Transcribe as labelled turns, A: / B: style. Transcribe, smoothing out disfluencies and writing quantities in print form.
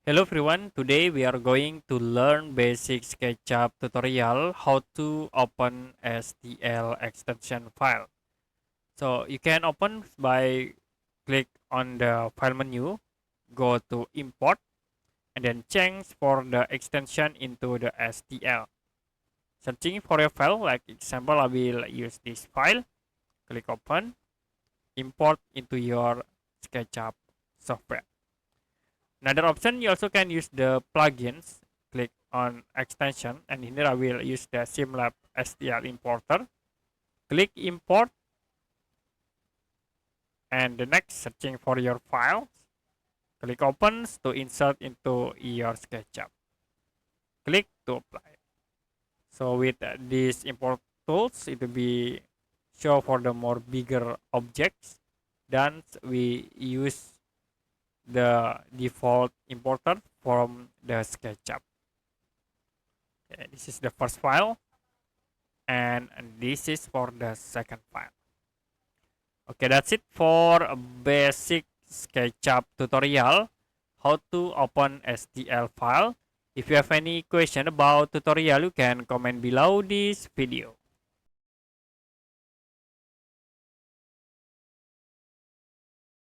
A: Hello everyone, today we are going to learn basic SketchUp tutorial how to open STL extension file. So you can open by click on the file menu, go to import and then change for the extension into the STL. Searching for a file, like example I will use this file, click open, import into your SketchUp software. Another option, you also can use the plugins. Click on extension, and here I will use the SimLab STL importer. Click import, and the next searching for your files. Click opens to insert into your SketchUp. Click to apply. So with these import tools, it will be show for the more bigger objects. Then we use the default importer from the SketchUp. Okay, this is the first file, and this is for the second file. Okay, that's it for a basic SketchUp tutorial how to open STL file. If you have any question about tutorial, you can comment below this video.